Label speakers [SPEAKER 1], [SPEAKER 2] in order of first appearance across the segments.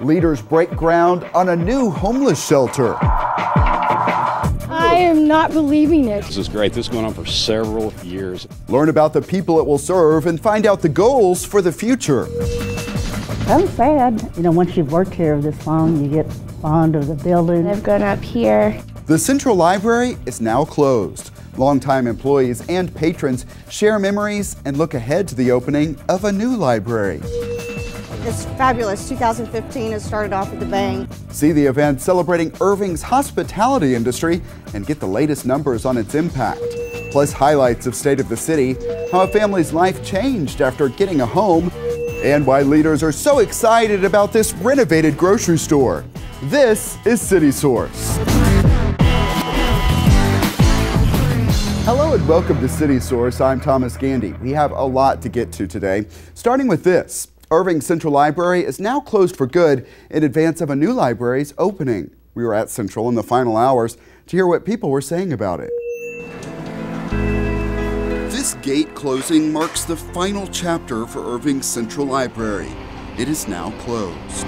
[SPEAKER 1] Leaders break ground on a new homeless shelter.
[SPEAKER 2] I am not believing it.
[SPEAKER 3] This is great. This is going on for several years.
[SPEAKER 1] Learn about the people it will serve and find out the goals for the future.
[SPEAKER 4] I'm sad. You know, once you've worked here this long, you get fond of the building.
[SPEAKER 2] I've grown up here.
[SPEAKER 1] The Central Library is now closed. Longtime employees and patrons share memories and look ahead to the opening of a new library.
[SPEAKER 5] It's fabulous. 2015 has started off with a bang.
[SPEAKER 1] See the event celebrating Irving's hospitality industry and get the latest numbers on its impact. Plus highlights of State of the City, how a family's life changed after getting a home, and why leaders are so excited about this renovated grocery store. This is City Source. Hello and welcome to City Source. I'm Thomas Gandy. We have a lot to get to today, starting with this. Irving Central Library is now closed for good in advance of a new library's opening. We were at Central in the final hours to hear what people were saying about it. This gate closing marks the final chapter for Irving Central Library. It is now closed.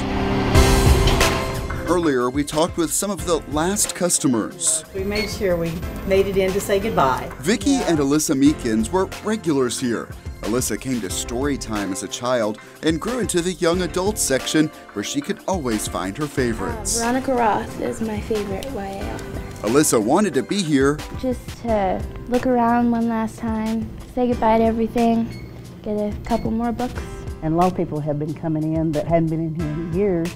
[SPEAKER 1] Earlier, we talked with some of the last customers.
[SPEAKER 6] We made sure we made it in to say goodbye.
[SPEAKER 1] Vicki and Alyssa Meekins were regulars here. Alyssa came to story time as a child and grew into the young adult section where she could always find her favorites.
[SPEAKER 2] Veronica Roth is my favorite YA author.
[SPEAKER 1] Alyssa wanted to be here
[SPEAKER 2] Just to look around one last time, say goodbye to everything, get a couple more books.
[SPEAKER 4] And a lot of people have been coming in that hadn't been in here in years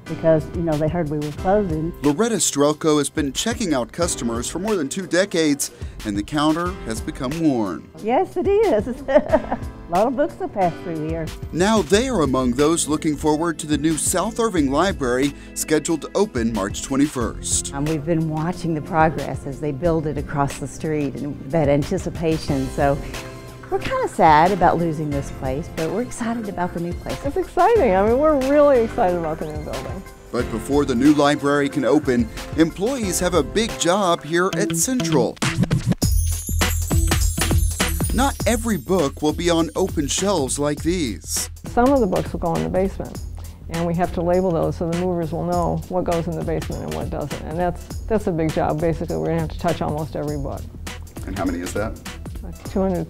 [SPEAKER 4] because, you know, they heard we were closing.
[SPEAKER 1] Loretta Strelko has been checking out customers for more than 2 decades, and the counter has become worn.
[SPEAKER 4] Yes, it is. A lot of books have passed through here.
[SPEAKER 1] Now they are among those looking forward to the new South Irving Library scheduled to open March 21st.
[SPEAKER 7] We've been watching the progress as they build it across the street and that anticipation. So we're kind of sad about losing this place, but we're excited about the new place.
[SPEAKER 8] It's exciting. I mean, we're really excited about the new building.
[SPEAKER 1] But before the new library can open, employees have a big job here at Central. Not every book will be on open shelves like these.
[SPEAKER 8] Some of the books will go in the basement, and we have to label those so the movers will know what goes in the basement and what doesn't. And that's a big job. Basically, we're going to have to touch almost every book.
[SPEAKER 1] And how many is that?
[SPEAKER 8] Like 200,000+.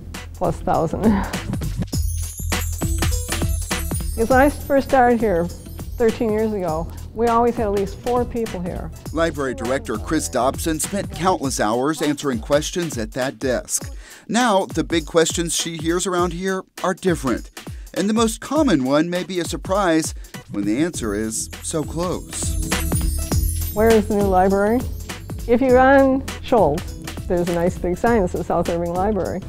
[SPEAKER 8] Because when I first started here 13 years ago, we always had at least 4 people here.
[SPEAKER 1] Library Director Chris Dobson spent countless hours answering questions at that desk. Now, the big questions she hears around here are different. And the most common one may be a surprise when the answer is so close.
[SPEAKER 8] Where is the new library? If you're on Schultz, there's a nice big sign that says South Irving Library.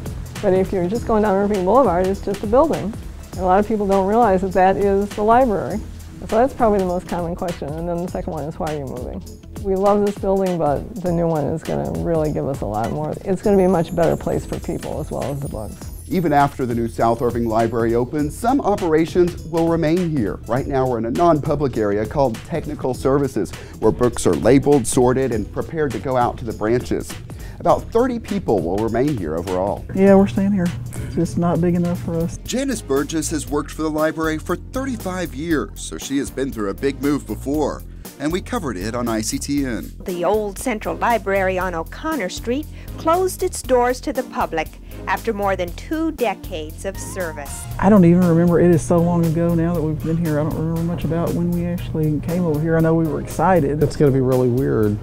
[SPEAKER 8] But if you're just going down Irving Boulevard, it's just a building. And a lot of people don't realize that that is the library. So that's probably the most common question. And then the second one is, why are you moving? We love this building, but the new one is going to really give us a lot more. It's going to be a much better place for people as well as the books.
[SPEAKER 1] Even after the new South Irving Library opens, some operations will remain here. Right now we're in a non-public area called Technical Services, where books are labeled, sorted, and prepared to go out to the branches. About 30 people will remain here overall.
[SPEAKER 9] Yeah, we're staying here. It's just not big enough for us.
[SPEAKER 1] Janice Burgess has worked for the library for 35 years, so she has been through a big move before. And we covered it on ICTN.
[SPEAKER 10] The old Central Library on O'Connor Street closed its doors to the public after more than 2 decades of service.
[SPEAKER 9] I don't even remember. It is so long ago now that we've been here. I don't remember much about when we actually came over here. I know we were excited.
[SPEAKER 11] It's going to be really weird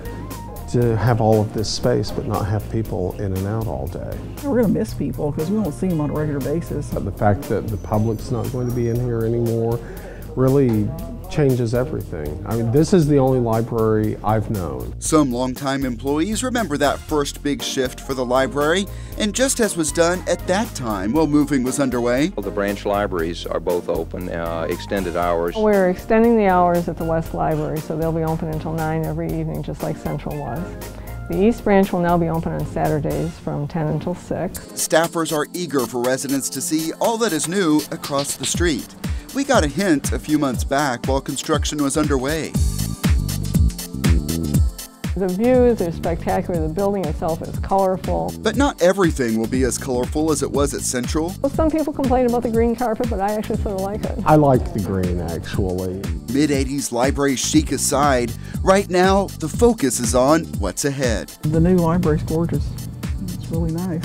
[SPEAKER 11] to have all of this space but not have people in and out all day.
[SPEAKER 9] We're going to miss people because we don't see them on a regular basis.
[SPEAKER 11] The fact that the public's not going to be in here anymore really changes everything. I mean, this is the only library I've known.
[SPEAKER 1] Some longtime employees remember that first big shift for the library, and just as was done at that time while moving was underway.
[SPEAKER 12] The branch libraries are both open, extended hours.
[SPEAKER 8] We're extending the hours at the West Library, so they'll be open until 9 every evening, just like Central was. The East Branch will now be open on Saturdays from 10 until 6.
[SPEAKER 1] Staffers are eager for residents to see all that is new across the street. We got a hint a few months back while construction was underway.
[SPEAKER 8] The views are spectacular. The building itself is colorful.
[SPEAKER 1] But not everything will be as colorful as it was at Central.
[SPEAKER 8] Well, some people complain about the green carpet, but I actually sort of like it.
[SPEAKER 11] I like the green, actually.
[SPEAKER 1] Mid-'80s library chic aside, right now the focus is on what's ahead.
[SPEAKER 9] The new library's gorgeous. It's really nice.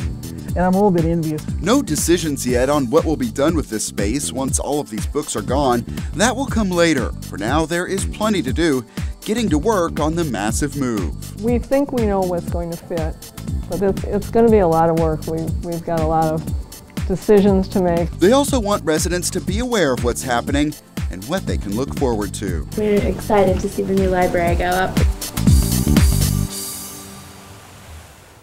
[SPEAKER 9] And I'm a little bit envious.
[SPEAKER 1] No decisions yet on what will be done with this space once all of these books are gone. That will come later. For now, there is plenty to do, getting to work on the massive move.
[SPEAKER 8] We think we know what's going to fit, but it's going to be a lot of work. We've got a lot of decisions to make.
[SPEAKER 1] They also want residents to be aware of what's happening and what they can look forward to.
[SPEAKER 2] We're excited to see the new library go up.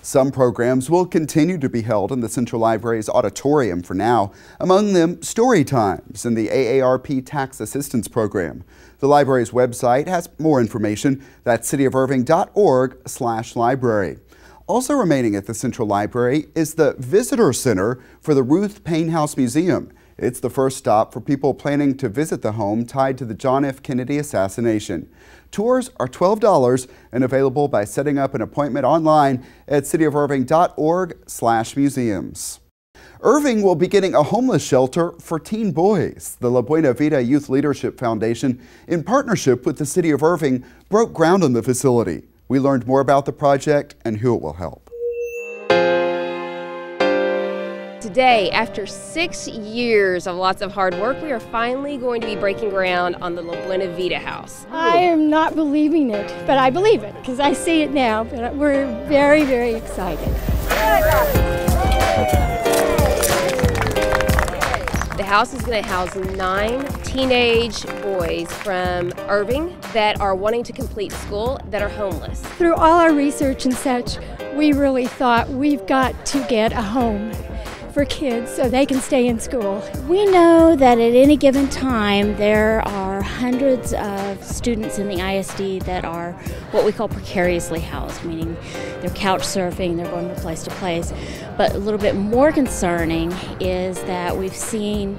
[SPEAKER 1] Some programs will continue to be held in the Central Library's auditorium for now, among them story times and the AARP Tax Assistance Program. The library's website has more information. That's cityofirving.org/library. Also remaining at the Central Library is the Visitor Center for the Ruth Paine House Museum. It's the first stop for people planning to visit the home tied to the John F. Kennedy assassination. Tours are $12 and available by setting up an appointment online at cityofirving.org/museums. Irving will be getting a homeless shelter for teen boys. The La Buena Vida Youth Leadership Foundation, in partnership with the City of Irving, broke ground on the facility. We learned more about the project and who it will help.
[SPEAKER 13] Today, after 6 years of lots of hard work, we are finally going to be breaking ground on the La Buena Vida house.
[SPEAKER 14] I am not believing it, but I believe it because I see it now, but we're very, very excited.
[SPEAKER 13] The house is going to house 9 teenage boys from Irving that are wanting to complete school that are homeless.
[SPEAKER 14] Through all our research and such, we really thought we've got to get a home for kids so they can stay in school.
[SPEAKER 2] We know that at any given time there are hundreds of students in the ISD that are what we call precariously housed, meaning they're couch surfing, they're going from place to place. But a little bit more concerning is that we've seen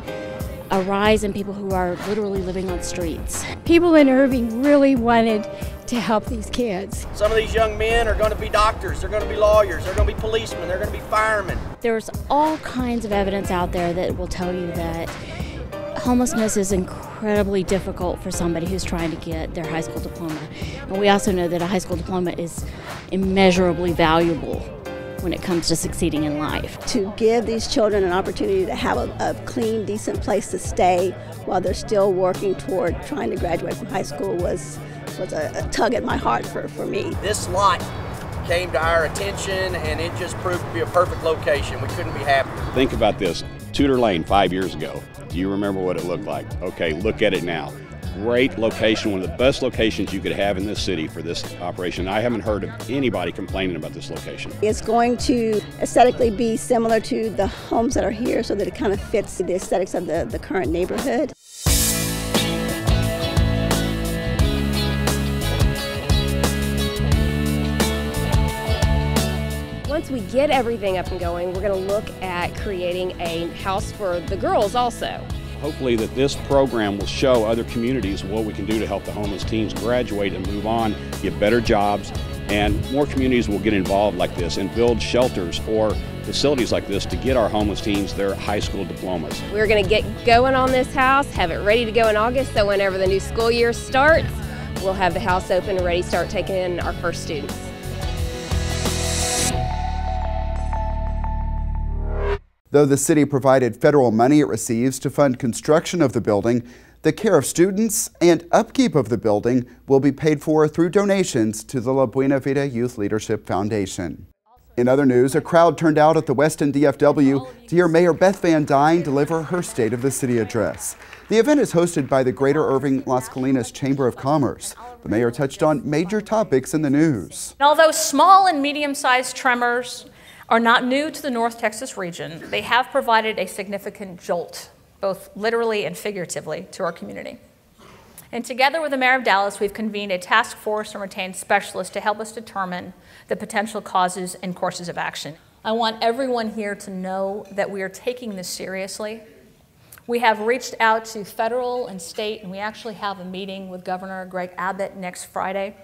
[SPEAKER 2] a rise in people who are literally living on streets.
[SPEAKER 14] People in Irving really wanted to help these kids.
[SPEAKER 15] Some of these young men are going to be doctors, they're going to be lawyers, they're going to be policemen, they're going to be firemen.
[SPEAKER 2] There's all kinds of evidence out there that will tell you that homelessness is incredibly difficult for somebody who's trying to get their high school diploma. And we also know that a high school diploma is immeasurably valuable when it comes to succeeding in life.
[SPEAKER 16] To give these children an opportunity to have a clean, decent place to stay while they're still working toward trying to graduate from high school was a tug at my heart for me.
[SPEAKER 15] This lot came to our attention and it just proved to be a perfect location. We couldn't be happier.
[SPEAKER 3] Think about this. Tudor Lane 5 years ago. Do you remember what it looked like? Okay, look at it now. Great location, one of the best locations you could have in this city for this operation. I haven't heard of anybody complaining about this location.
[SPEAKER 16] It's going to aesthetically be similar to the homes that are here so that it kind of fits the aesthetics of the current neighborhood.
[SPEAKER 13] Once we get everything up and going, we're going to look at creating a house for the girls also.
[SPEAKER 3] Hopefully that this program will show other communities what we can do to help the homeless teens graduate and move on, get better jobs, and more communities will get involved like this and build shelters or facilities like this to get our homeless teens their high school diplomas.
[SPEAKER 13] We're going to get going on this house, have it ready to go in August, so whenever the new school year starts, we'll have the house open and ready to start taking in our first students.
[SPEAKER 1] Though the city provided federal money it receives to fund construction of the building, the care of students and upkeep of the building will be paid for through donations to the La Buena Vida Youth Leadership Foundation. In other news, a crowd turned out at the Weston DFW to hear Mayor Beth Van Dyne deliver her State of the City address. The event is hosted by the Greater Irving Las Colinas Chamber of Commerce. The mayor touched on major topics in the news.
[SPEAKER 17] And although small and medium-sized tremors are not new to the North Texas region, they have provided a significant jolt, both literally and figuratively, to our community. And together with the Mayor of Dallas, we've convened a task force and retained specialists to help us determine the potential causes and courses of action. I want everyone here to know that we are taking this seriously. We have reached out to federal and state, and we actually have a meeting with Governor Greg Abbott next Friday.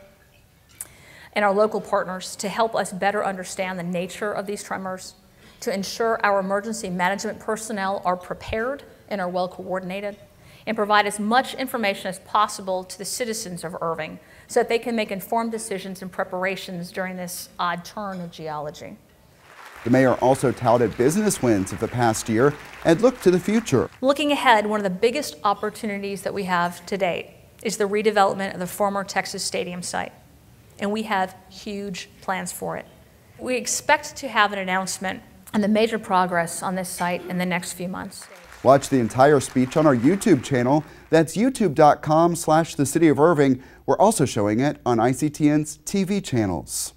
[SPEAKER 17] and our local partners to help us better understand the nature of these tremors, to ensure our emergency management personnel are prepared and are well coordinated, and provide as much information as possible to the citizens of Irving so that they can make informed decisions and preparations during this odd turn of geology.
[SPEAKER 1] The mayor also touted business wins of the past year and looked to the future.
[SPEAKER 17] Looking ahead, one of the biggest opportunities that we have to date is the redevelopment of the former Texas Stadium site, and we have huge plans for it. We expect to have an announcement on the major progress on this site in the next few months.
[SPEAKER 1] Watch the entire speech on our YouTube channel. That's youtube.com/the City of Irving. We're also showing it on ICTN's TV channels.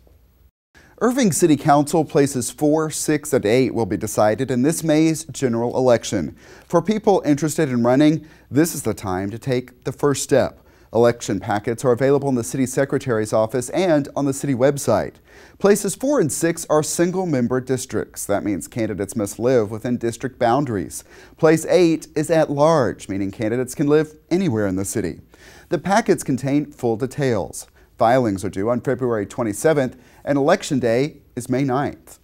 [SPEAKER 1] Irving City Council places 4, 6, and 8 will be decided in this May's general election. For people interested in running, this is the time to take the first step. Election packets are available in the city secretary's office and on the city website. Places 4 and 6 are single-member districts. That means candidates must live within district boundaries. Place 8 is at large, meaning candidates can live anywhere in the city. The packets contain full details. Filings are due on February 27th, and Election Day is May 9th.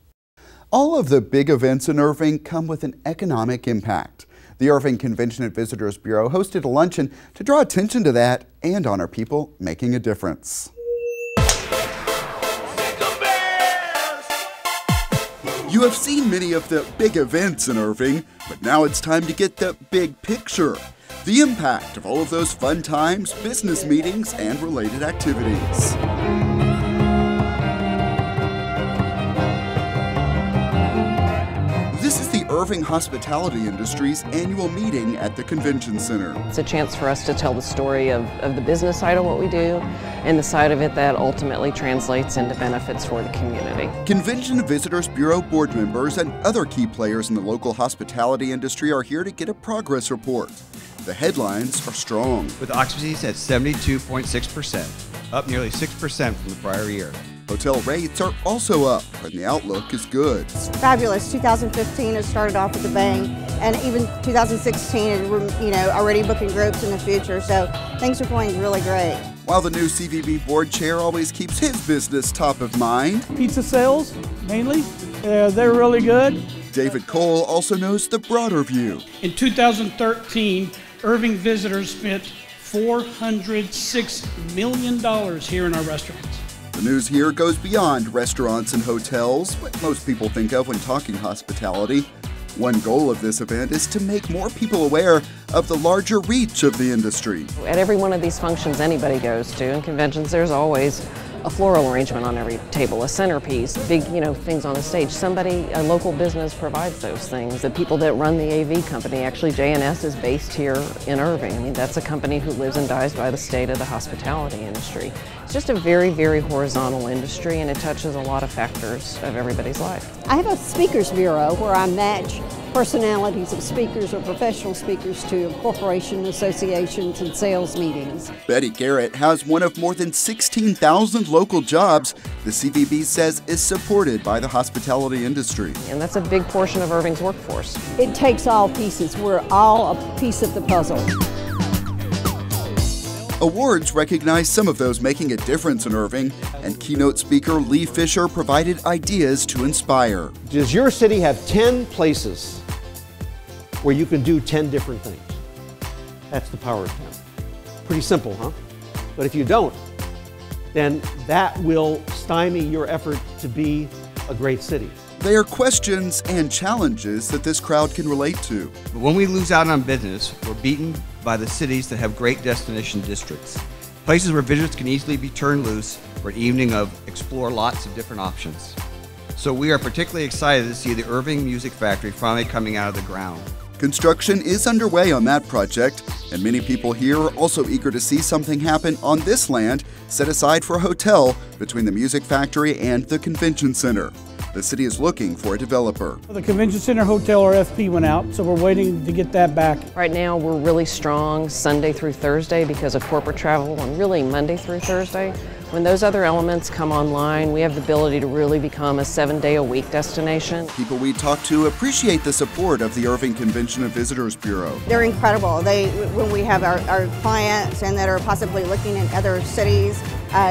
[SPEAKER 1] All of the big events in Irving come with an economic impact. The Irving Convention and Visitors Bureau hosted a luncheon to draw attention to that and honor people making a difference. You have seen many of the big events in Irving, but now it's time to get the big picture. The impact of all of those fun times, business meetings, and related activities. This is the Irving hospitality industry's annual meeting at the Convention Center.
[SPEAKER 18] It's a chance for us to tell the story of the business side of what we do and the side of it that ultimately translates into benefits for the community.
[SPEAKER 1] Convention and Visitors Bureau board members and other key players in the local hospitality industry are here to get a progress report. The headlines are strong.
[SPEAKER 19] With occupancies at 72.6%, up nearly 6% from the prior year.
[SPEAKER 1] Hotel rates are also up, and the outlook is good.
[SPEAKER 5] It's fabulous. 2015 has started off with a bang, and even 2016 is, already booking groups in the future, so things are going really great.
[SPEAKER 1] While the new CVB board chair always keeps his business top of mind.
[SPEAKER 20] Pizza sales, mainly. They're really good.
[SPEAKER 1] David Cole also knows the broader view.
[SPEAKER 20] In 2013, Irving visitors spent $406 million here in our restaurants.
[SPEAKER 1] The news here goes beyond restaurants and hotels, what most people think of when talking hospitality. One goal of this event is to make more people aware of the larger reach of the industry.
[SPEAKER 18] At every one of these functions anybody goes to, and conventions, there's always a floral arrangement on every table, a centerpiece, big, things on the stage. A local business provides those things. The people that run the AV company, actually J&S is based here in Irving. I mean, that's a company who lives and dies by the state of the hospitality industry. It's just a very, very horizontal industry, and it touches a lot of factors of everybody's life.
[SPEAKER 21] I have a speakers bureau where I match personalities of speakers or professional speakers to corporation associations and sales meetings.
[SPEAKER 1] Betty Garrett has one of more than 16,000 local jobs the CVB says is supported by the hospitality industry.
[SPEAKER 18] And that's a big portion of Irving's workforce.
[SPEAKER 21] It takes all pieces. We're all a piece of the puzzle.
[SPEAKER 1] Awards recognize some of those making a difference in Irving, and keynote speaker Lee Fisher provided ideas to inspire.
[SPEAKER 22] Does your city have 10 places where you can do 10 different things? That's the power of 10. Pretty simple, huh? But if you don't, then that will stymie your effort to be a great city.
[SPEAKER 1] They are questions and challenges that this crowd can relate to.
[SPEAKER 19] But when we lose out on business, we're beaten by the cities that have great destination districts. Places where visitors can easily be turned loose for an evening of explore lots of different options. So we are particularly excited to see the Irving Music Factory finally coming out of the ground.
[SPEAKER 1] Construction is underway on that project, and many people here are also eager to see something happen on this land set aside for a hotel between the Music Factory and the Convention Center. The city is looking for a developer.
[SPEAKER 20] The Convention Center Hotel, or FP, went out, so we're waiting to get that back.
[SPEAKER 18] Right now we're really strong Sunday through Thursday because of corporate travel, and really Monday through Thursday. When those other elements come online, we have the ability to really become a 7-day-a-week destination.
[SPEAKER 1] People we talk to appreciate the support of the Irving Convention and Visitors Bureau.
[SPEAKER 5] They're incredible. When we have our clients and that are possibly looking in other cities,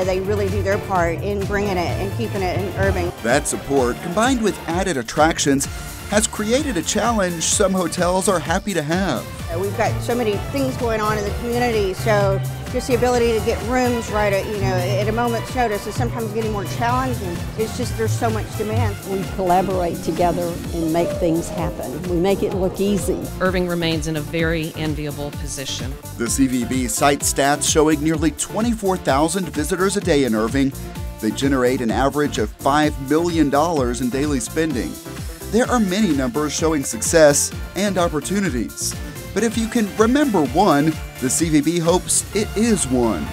[SPEAKER 5] they really do their part in bringing it and keeping it in Irving.
[SPEAKER 1] That support, combined with added attractions, has created a challenge some hotels are happy to have.
[SPEAKER 5] We've got so many things going on in the community, so just the ability to get rooms right at a moment's notice is sometimes getting more challenging. It's just there's so much demand.
[SPEAKER 21] We collaborate together and make things happen. We make it look easy.
[SPEAKER 18] Irving remains in a very enviable position.
[SPEAKER 1] The CVB site stats showing nearly 24,000 visitors a day in Irving. They generate an average of $5 million in daily spending. There are many numbers showing success and opportunities. But if you can remember one, the CVB hopes it is one.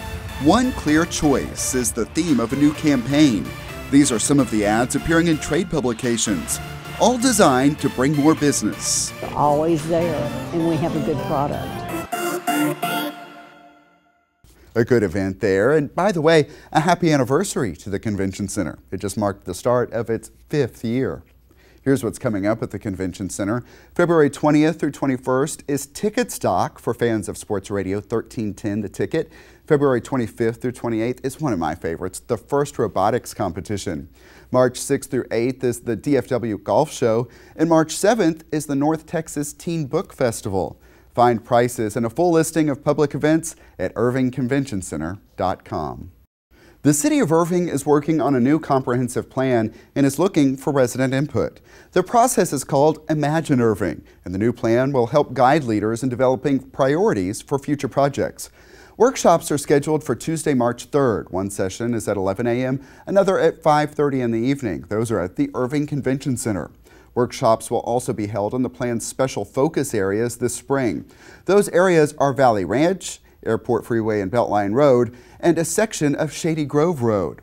[SPEAKER 1] One clear choice is the theme of a new campaign. These are some of the ads appearing in trade publications, all designed to bring more business.
[SPEAKER 21] We're always there, and we have a good product.
[SPEAKER 1] A good event there, and by the way, a happy anniversary to the Convention Center. It just marked the start of its 5th year. Here's what's coming up at the Convention Center. February 20th through 21st is Ticket Stock for fans of Sports Radio 1310 The Ticket. February 25th through 28th is one of my favorites, the First Robotics Competition. March 6th through 8th is the DFW Golf Show, and March 7th is the North Texas Teen Book Festival. Find prices and a full listing of public events at irvingconventioncenter.com. The City of Irving is working on a new comprehensive plan and is looking for resident input. The process is called Imagine Irving, and the new plan will help guide leaders in developing priorities for future projects. Workshops are scheduled for Tuesday, March 3rd. One session is at 11 a.m., another at 5:30 in the evening. Those are at the Irving Convention Center. Workshops will also be held on the plan's special focus areas this spring. Those areas are Valley Ranch, Airport Freeway and Beltline Road, and a section of Shady Grove Road.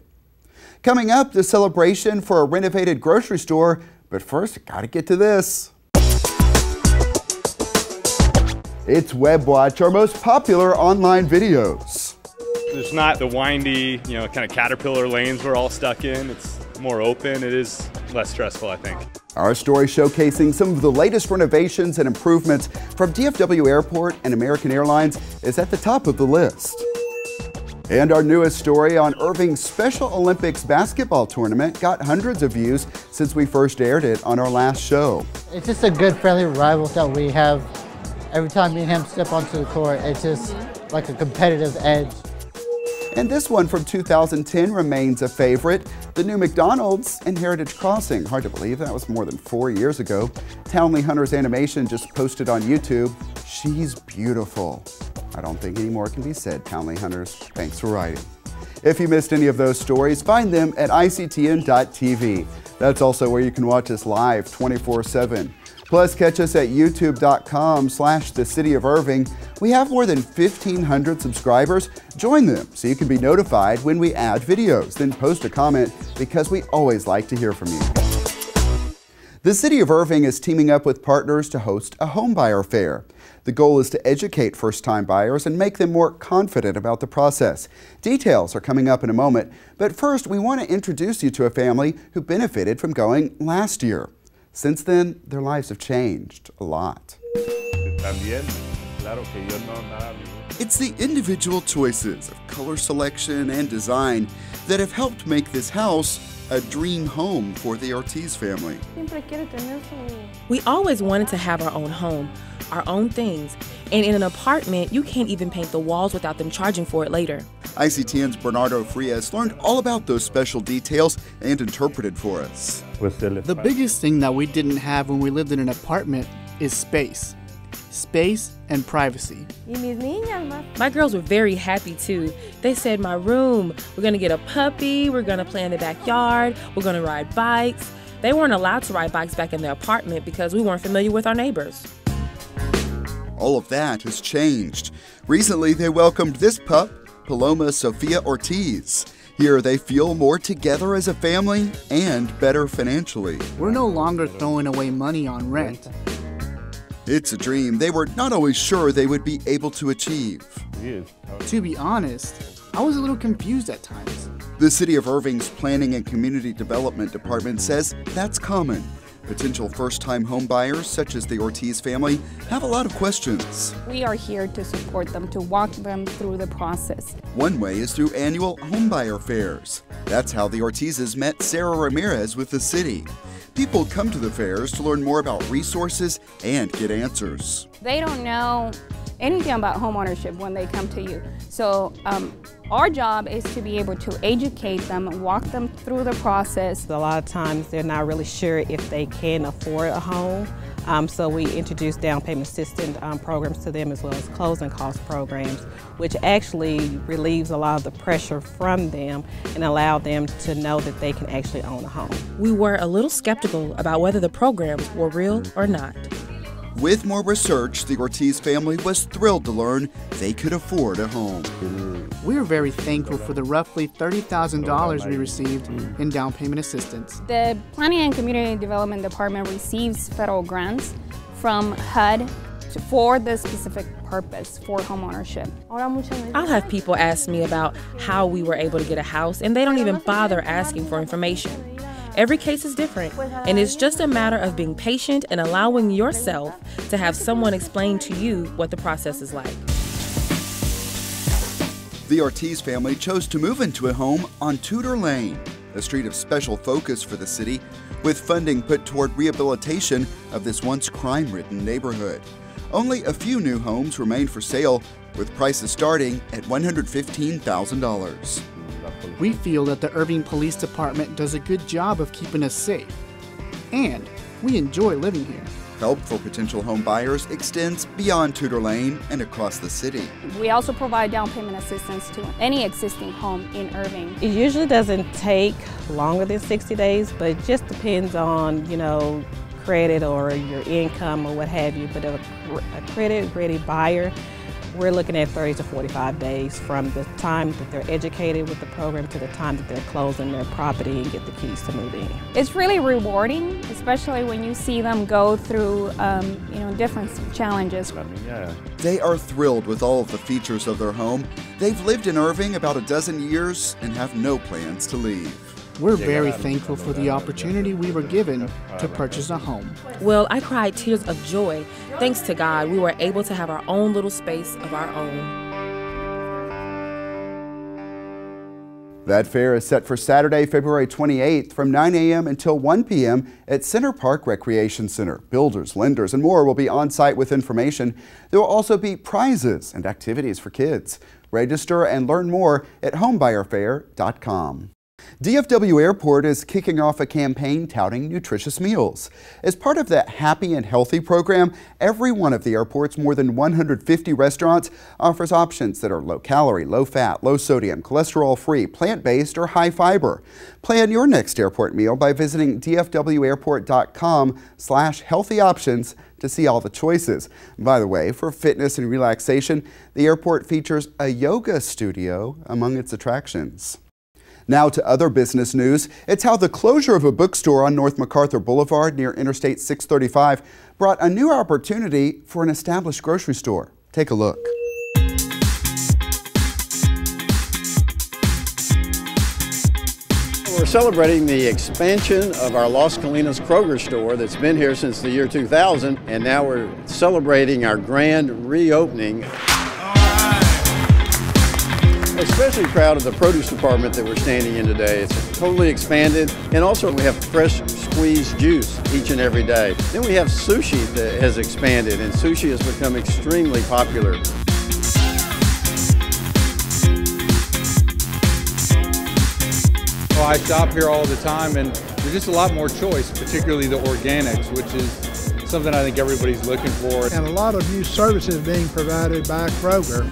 [SPEAKER 1] Coming up, the celebration for a renovated grocery store, but first, gotta get to this. It's WebWatch, our most popular online videos.
[SPEAKER 4] It's not the windy, kind of caterpillar lanes we're all stuck in. It's more open. It is less stressful, I think.
[SPEAKER 1] Our story showcasing some of the latest renovations and improvements from DFW Airport and American Airlines is at the top of the list. And our newest story on Irving's Special Olympics basketball tournament got hundreds of views since we first aired it on our last show.
[SPEAKER 6] It's just a good friendly rival that we have. Every time me and him step onto the court, it's just like a competitive edge.
[SPEAKER 1] And this one from 2010 remains a favorite. The new McDonald's and Heritage Crossing. Hard to believe that was more than 4 years ago. Townley Hunter's animation just posted on YouTube. She's beautiful. I don't think any more can be said, Townley Hunters. Thanks for writing. If you missed any of those stories, find them at ictn.tv. That's also where you can watch us live 24/7. Plus, catch us at youtube.com/The City of Irving. We have more than 1,500 subscribers. Join them so you can be notified when we add videos. Then post a comment because we always like to hear from you. The City of Irving is teaming up with partners to host a Homebuyer Fair. The goal is to educate first-time buyers and make them more confident about the process. Details are coming up in a moment, but first we want to introduce you to a family who benefited from going last year. Since then, their lives have changed a lot. It's the individual choices of color selection and design that have helped make this house a dream home for the Ortiz family.
[SPEAKER 23] We always wanted to have our own home, our own things, and in an apartment, you can't even paint the walls without them charging for it later.
[SPEAKER 1] ICTN's Bernardo Frias learned all about those special details and interpreted for us.
[SPEAKER 24] The biggest thing that we didn't have when we lived in an apartment is space. Space and privacy.
[SPEAKER 23] My girls were very happy too. They said, my room, we're gonna get a puppy, we're gonna play in the backyard, we're gonna ride bikes. They weren't allowed to ride bikes back in their apartment because we weren't familiar with our neighbors.
[SPEAKER 1] All of that has changed. Recently, they welcomed this pup, Paloma Sofia Ortiz. Here, they feel more together as a family and better financially.
[SPEAKER 24] We're no longer throwing away money on rent.
[SPEAKER 1] It's a dream they were not always sure they would be able to achieve.
[SPEAKER 24] To be honest, I was a little confused at times.
[SPEAKER 1] The City of Irving's Planning and Community Development Department says that's common. Potential first-time home buyers, such as the Ortiz family, have a lot of questions.
[SPEAKER 7] We are here to support them, to walk them through the process.
[SPEAKER 1] One way is through annual Homebuyer Fairs. That's how the Ortizes met Sarah Ramirez with the city. People come to the fairs to learn more about resources and get answers.
[SPEAKER 7] They don't know anything about homeownership when they come to you. So our job is to be able to educate them, walk them through the process.
[SPEAKER 10] A lot of times they're not really sure if they can afford a home. So we introduce down payment assistance programs to them, as well as closing cost programs, which actually relieves a lot of the pressure from them and allow them to know that they can actually own a home.
[SPEAKER 23] We were a little skeptical about whether the programs were real or not.
[SPEAKER 1] With more research, the Ortiz family was thrilled to learn they could afford a home.
[SPEAKER 24] We are very thankful for the roughly $30,000 we received in down payment assistance.
[SPEAKER 7] The Planning and Community Development Department receives federal grants from HUD for this specific purpose, for homeownership.
[SPEAKER 23] I'll have people ask me about how we were able to get a house, and they don't even bother asking for information. Every case is different, and it's just a matter of being patient and allowing yourself to have someone explain to you what the process is like.
[SPEAKER 1] The Ortiz family chose to move into a home on Tudor Lane, a street of special focus for the city, with funding put toward rehabilitation of this once crime-ridden neighborhood. Only a few new homes remain for sale, with prices starting at $115,000.
[SPEAKER 24] We feel that the Irving Police Department does a good job of keeping us safe, and we enjoy living here.
[SPEAKER 1] Help for potential home buyers extends beyond Tudor Lane and across the city.
[SPEAKER 7] We also provide down payment assistance to any existing home in Irving.
[SPEAKER 10] It usually doesn't take longer than 60 days, but it just depends on, credit or your income or what have you. But a credit-ready buyer, we're looking at 30 to 45 days from the time that they're educated with the program to the time that they're closing their property and get the keys to move in.
[SPEAKER 7] It's really rewarding, especially when you see them go through, different challenges.
[SPEAKER 1] They are thrilled with all of the features of their home. They've lived in Irving about a dozen years and have no plans to leave.
[SPEAKER 24] We're very thankful for the opportunity we were given to purchase a home.
[SPEAKER 23] Well, I cried tears of joy. Thanks to God, we were able to have our own little space of our own.
[SPEAKER 1] That fair is set for Saturday, February 28th from 9 a.m. until 1 p.m. at Center Park Recreation Center. Builders, lenders, and more will be on site with information. There will also be prizes and activities for kids. Register and learn more at homebuyerfair.com. DFW Airport is kicking off a campaign touting nutritious meals. As part of that Happy and Healthy program, every one of the airport's more than 150 restaurants offers options that are low-calorie, low-fat, low-sodium, cholesterol-free, plant-based, or high-fiber. Plan your next airport meal by visiting dfwairport.com/healthy options to see all the choices. By the way, for fitness and relaxation, the airport features a yoga studio among its attractions. Now to other business news. It's how the closure of a bookstore on North MacArthur Boulevard near Interstate 635 brought a new opportunity for an established grocery store. Take a look.
[SPEAKER 11] We're celebrating the expansion of our Las Colinas Kroger store that's been here since the year 2000, and now we're celebrating our grand reopening. Especially proud of the produce department that we're standing in today. It's totally expanded, and also we have fresh squeezed juice each and every day. Then we have sushi that has expanded, and sushi has become extremely popular.
[SPEAKER 12] Well, I shop here all the time, and there's just a lot more choice, particularly the organics, which is something I think everybody's looking for.
[SPEAKER 25] And a lot of new services being provided by Kroger.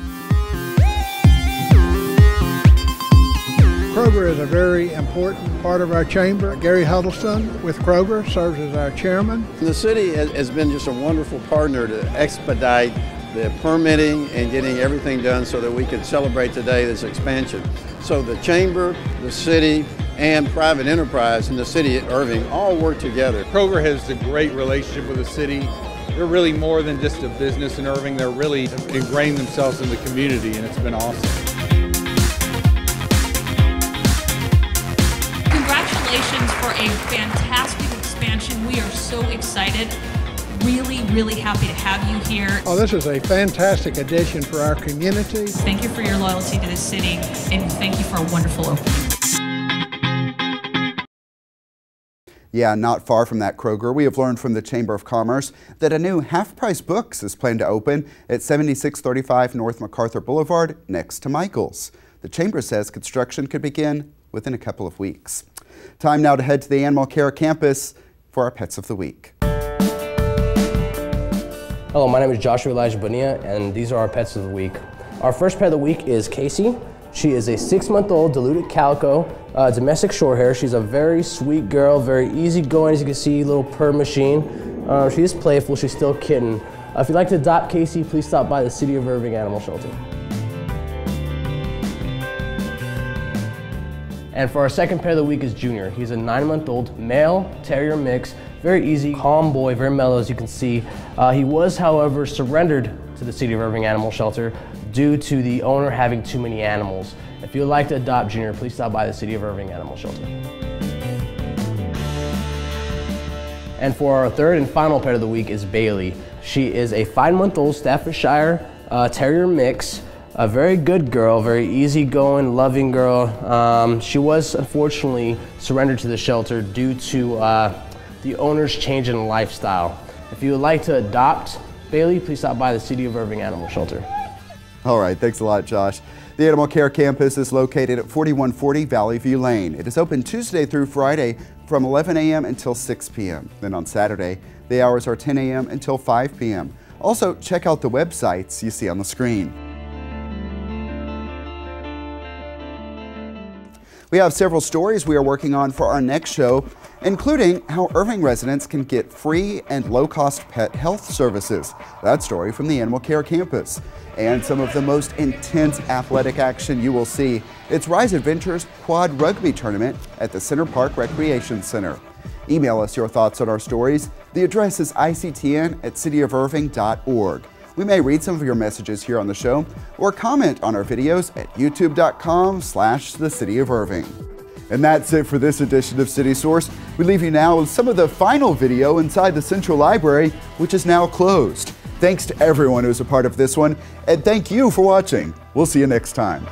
[SPEAKER 25] Kroger is a very important part of our chamber. Gary Huddleston with Kroger serves as our chairman.
[SPEAKER 11] The city has been just a wonderful partner to expedite the permitting and getting everything done so that we can celebrate today this expansion. So the chamber, the city, and private enterprise in the city of Irving all work together.
[SPEAKER 12] Kroger has a great relationship with the city. They're really more than just a business in Irving. They're really ingrained themselves in the community, and it's been awesome.
[SPEAKER 17] Congratulations for a fantastic experience.
[SPEAKER 2] expansion. We are so excited. Really, really happy to have you here.
[SPEAKER 25] Oh, this is a fantastic addition for our community.
[SPEAKER 2] Thank you for your loyalty to this city, and thank you for a wonderful opening.
[SPEAKER 1] Yeah, not far from that, Kroger, we have learned from the Chamber of Commerce that a new half-price Books is planned to open at 7635 North MacArthur Boulevard next to Michael's. The Chamber says construction could begin within a couple of weeks. Time now to head to the Animal Care campus for our Pets of the Week.
[SPEAKER 8] Hello, my name is Joshua Elijah Bonilla, and these are our Pets of the Week. Our first pet of the week is Casey. She is a 6-month-old diluted calico, domestic shorthair. She's a very sweet girl, very easygoing, as you can see, little purr machine. She is playful, she's still a kitten. If you'd like to adopt Casey, please stop by the City of Irving Animal Shelter. And for our second pet of the week is Junior. He's a 9-month-old male terrier mix, very easy, calm boy, very mellow, as you can see. He was, however, surrendered to the City of Irving Animal Shelter due to the owner having too many animals. If you'd like to adopt Junior, please stop by the City of Irving Animal Shelter. And for our third and final pet of the week is Bailey. She is a 5-month-old Staffordshire terrier mix, a very good girl, very easygoing, loving girl. She was unfortunately surrendered to the shelter due to the owner's change in lifestyle. If you would like to adopt Bailey, please stop by the City of Irving Animal Shelter.
[SPEAKER 1] All right, thanks a lot, Josh. The Animal Care campus is located at 4140 Valley View Lane. It is open Tuesday through Friday from 11 a.m. until 6 p.m. Then on Saturday, the hours are 10 a.m. until 5 p.m. Also, check out the websites you see on the screen. We have several stories we are working on for our next show, including how Irving residents can get free and low-cost pet health services. That story from the Animal Care campus. And some of the most intense athletic action you will see. It's Rise Adventures Quad Rugby Tournament at the Center Park Recreation Center. Email us your thoughts on our stories. The address is ictn@cityofirving.org. We may read some of your messages here on the show or comment on our videos at youtube.com/thecityofirving. And that's it for this edition of City Source. We leave you now with some of the final video inside the Central Library, which is now closed. Thanks to everyone who's a part of this one, and thank you for watching. We'll see you next time.